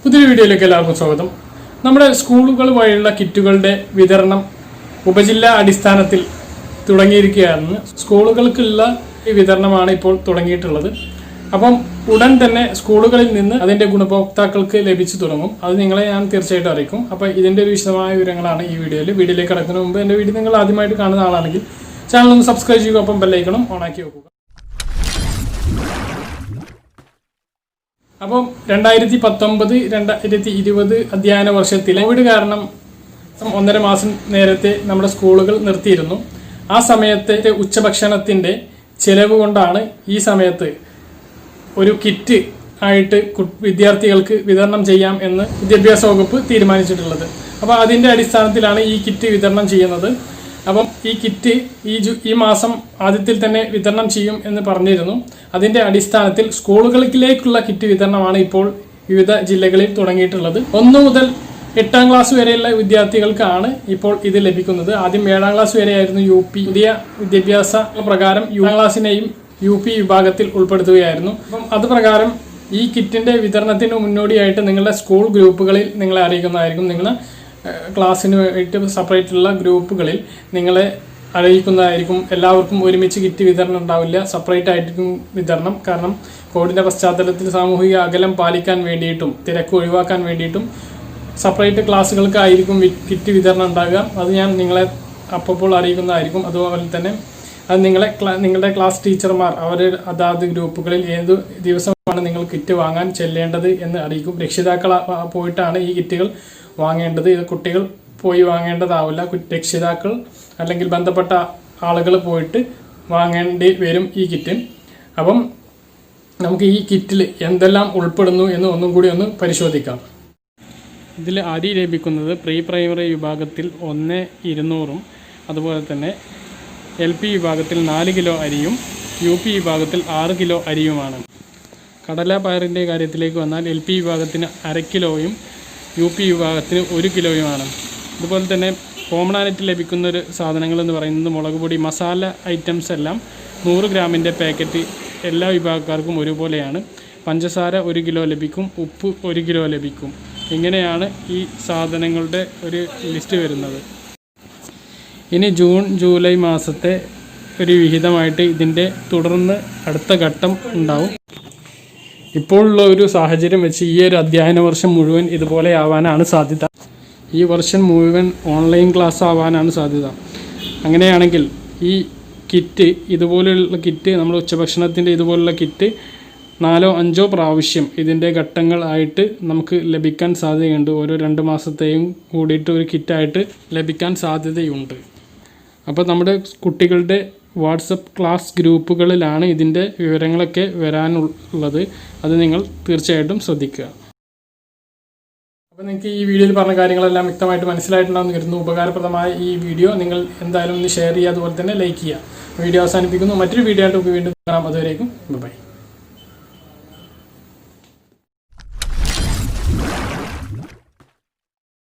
പുതിയ വീഡിയോയിലേക്ക് എല്ലാവർക്കും സ്വാഗതം. നമ്മുടെ സ്കൂളുകൾ വഴിയുള്ള കിറ്റുകളുടെ വിതരണം ഉപജില്ലാ അടിസ്ഥാനത്തിൽ തുടങ്ങിയിരിക്കുകയാണ്. സ്കൂളുകൾക്കുള്ള ഈ വിതരണമാണ് ഇപ്പോൾ തുടങ്ങിയിട്ടുള്ളത്. അപ്പം ഉടൻ തന്നെ സ്കൂളുകളിൽ നിന്ന് അതിന്റെ ഗുണഭോക്താക്കൾക്ക് ലഭിച്ചു തുടങ്ങും. അത് നിങ്ങളെ ഞാൻ തീർച്ചയായിട്ടും അറിയിക്കും. അപ്പോൾ ഇതിന്റെ ഒരു വിശദമായ വിവരങ്ങളാണ് ഈ വീഡിയോയിലേക്ക് കടക്കുന്നതിന് മുമ്പ് എന്റെ വീഡിയോ നിങ്ങൾ ആദ്യമായിട്ട് കാണുന്ന ആളാണെങ്കിൽ ചാനൽ ഒന്ന് സബ്സ്ക്രൈബ് ചെയ്യുക, ഒപ്പം ബെല്ലൈക്കണം ഓണാക്കി വെക്കുക. അപ്പം 2019-2020 അധ്യയന വർഷത്തിലെ കോവിഡ് കാരണം 1.5 മാസം നേരത്തെ നമ്മുടെ സ്കൂളുകൾ നിർത്തിയിരുന്നു. ആ സമയത്തെ ഉച്ചഭക്ഷണത്തിന്റെ ചെലവ് കൊണ്ടാണ് ഈ സമയത്ത് ഒരു കിറ്റ് ആയിട്ട് വിദ്യാർത്ഥികൾക്ക് വിതരണം ചെയ്യാം എന്ന് വിദ്യാഭ്യാസ വകുപ്പ് തീരുമാനിച്ചിട്ടുള്ളത്. അപ്പോൾ അതിന്റെ അടിസ്ഥാനത്തിലാണ് ഈ കിറ്റ് വിതരണം ചെയ്യുന്നത്. അപ്പം ഈ കിറ്റ് ഈ മാസം ആദ്യത്തിൽ തന്നെ വിതരണം ചെയ്യും എന്ന് പറഞ്ഞിരുന്നു. അതിന്റെ അടിസ്ഥാനത്തിൽ സ്കൂളുകളിലേക്കുള്ള കിറ്റ് വിതരണമാണ് ഇപ്പോൾ വിവിധ ജില്ലകളിൽ തുടങ്ങിയിട്ടുള്ളത്. 1 മുതൽ 8ാം ക്ലാസ് വരെയുള്ള വിദ്യാർത്ഥികൾക്കാണ് ഇപ്പോൾ ഇത് ലഭിക്കുന്നത്. ആദ്യം 7ാം ക്ലാസ് വരെയായിരുന്നു UP. പുതിയ വിദ്യാഭ്യാസ പ്രകാരം 7ാം ക്ലാസ്സിനെയും UP വിഭാഗത്തിൽ ഉൾപ്പെടുത്തുകയായിരുന്നു. അപ്പം അത് പ്രകാരം ഈ കിറ്റിന്റെ വിതരണത്തിന് മുന്നോടിയായിട്ട് നിങ്ങളുടെ സ്കൂൾ ഗ്രൂപ്പുകളിൽ നിങ്ങളെ അറിയിക്കുന്നതായിരിക്കും. നിങ്ങളുടെ ക്ലാസ്സിന് വേണ്ടിയിട്ട് സെപ്പറേറ്റ് ഉള്ള ഗ്രൂപ്പുകളിൽ നിങ്ങളെ അറിയിക്കുന്നതായിരിക്കും. എല്ലാവർക്കും ഒരുമിച്ച് കിറ്റ് വിതരണം ഉണ്ടാവില്ല, സെപ്പറേറ്റ് ആയിരിക്കും വിതരണം. കാരണം കോവിഡിന്റെ പശ്ചാത്തലത്തിൽ സാമൂഹിക അകലം പാലിക്കാൻ വേണ്ടിയിട്ടും തിരക്ക് ഒഴിവാക്കാൻ വേണ്ടിയിട്ടും സെപ്പറേറ്റ് ക്ലാസ്സുകൾക്കായിരിക്കും കിറ്റ് വിതരണം ഉണ്ടാകുക. അത് ഞാൻ നിങ്ങളെ അപ്പോൾ അറിയിക്കുന്നതായിരിക്കും. അതുപോലെ തന്നെ അത് നിങ്ങളുടെ ക്ലാസ് ടീച്ചർമാർ അവർ അതാത് ഗ്രൂപ്പുകളിൽ ഏത് ദിവസമാണ് നിങ്ങൾ കിറ്റ് വാങ്ങാൻ ചെല്ലേണ്ടത് എന്ന് അറിയിക്കും. രക്ഷിതാക്കൾ പോയിട്ടാണ് ഈ കിറ്റുകൾ വാങ്ങേണ്ടത്. ഇത് കുട്ടികൾ പോയി വാങ്ങേണ്ടതാവില്ല. രക്ഷിതാക്കൾ അല്ലെങ്കിൽ ബന്ധപ്പെട്ട ആളുകൾ പോയിട്ട് വാങ്ങേണ്ടി വരും ഈ കിറ്റ്. അപ്പം നമുക്ക് ഈ കിറ്റിൽ എന്തെല്ലാം ഉൾപ്പെടുന്നു എന്ന് ഒന്നും കൂടി ഒന്ന് പരിശോധിക്കാം. ഇതിൽ അരി ലഭിക്കുന്നത് പ്രീ പ്രൈമറി വിഭാഗത്തിൽ 1,200 അതുപോലെ തന്നെ LP വിഭാഗത്തിൽ 4 കിലോ അരിയും UP വിഭാഗത്തിൽ 6 കിലോ അരിയുമാണ്. കടല പയറിൻ്റെ കാര്യത്തിലേക്ക് വന്നാൽ LP വിഭാഗത്തിന് 1/2 കിലോയും UP വിഭാഗത്തിന് 1 കിലോയുമാണ്. അതുപോലെ തന്നെ കോമണായിട്ട് ലഭിക്കുന്ന ഒരു സാധനങ്ങൾ എന്ന് പറയുന്നത് മുളക് പൊടി, മസാല ഐറ്റംസ് എല്ലാം 100 ഗ്രാമിൻ്റെ പാക്കറ്റ് എല്ലാ വിഭാഗക്കാർക്കും ഒരുപോലെയാണ്. പഞ്ചസാര 1 കിലോ ലഭിക്കും, ഉപ്പ് 1 കിലോ ലഭിക്കും. ഇങ്ങനെയാണ് ഈ സാധനങ്ങളുടെ ഒരു ലിസ്റ്റ് വരുന്നത്. ഇനി ജൂൺ ജൂലൈ മാസത്തെ ഒരു വിഹിതമായിട്ട് ഇതിൻ്റെ തുടർന്ന് അടുത്ത ഘട്ടം ഉണ്ടാവും. ഇപ്പോഴുള്ള ഒരു സാഹചര്യം വെച്ച് ഈ ഒരു അധ്യയന വർഷം മുഴുവൻ ഇതുപോലെ ആവാനാണ് സാധ്യത. ഈ വർഷം മുഴുവൻ ഓൺലൈൻ ക്ലാസ് ആവാനാണ് സാധ്യത. അങ്ങനെയാണെങ്കിൽ ഈ കിറ്റ്, ഇതുപോലെയുള്ള കിറ്റ്, നമ്മൾ ഉച്ചഭക്ഷണത്തിൻ്റെ ഇതുപോലുള്ള കിറ്റ് 4-5 പ്രാവശ്യം ഇതിൻ്റെ ഘട്ടങ്ങളായിട്ട് നമുക്ക് ലഭിക്കാൻ സാധ്യതയുണ്ട്. ഓരോ 2 മാസത്തെയും കൂടിയിട്ട് ഒരു കിറ്റായിട്ട് ലഭിക്കാൻ സാധ്യതയുണ്ട്. അപ്പോൾ നമ്മുടെ കുട്ടികളുടെ വാട്സപ്പ് ക്ലാസ് ഗ്രൂപ്പുകളിലാണ് ഇതിൻ്റെ വിവരങ്ങളൊക്കെ വരാനുള്ളത്. അത് നിങ്ങൾ തീർച്ചയായിട്ടും ശ്രദ്ധിക്കുക. അപ്പോൾ നിങ്ങൾക്ക് ഈ വീഡിയോയിൽ പറഞ്ഞ കാര്യങ്ങളെല്ലാം വ്യക്തമായിട്ട് മനസ്സിലായിട്ടുണ്ടാകുമെന്ന് കരുതുന്നു. ഉപകാരപ്രദമായ ഈ വീഡിയോ നിങ്ങൾ എന്തായാലും ഒന്ന് ഷെയർ ചെയ്യുക, അതുപോലെ തന്നെ ലൈക്ക് ചെയ്യുക. വീഡിയോ അവസാനിപ്പിക്കുന്നു. മറ്റൊരു വീഡിയോ ആയിട്ട് വീണ്ടും കാണാം. അതുവരേക്കും ബൈ.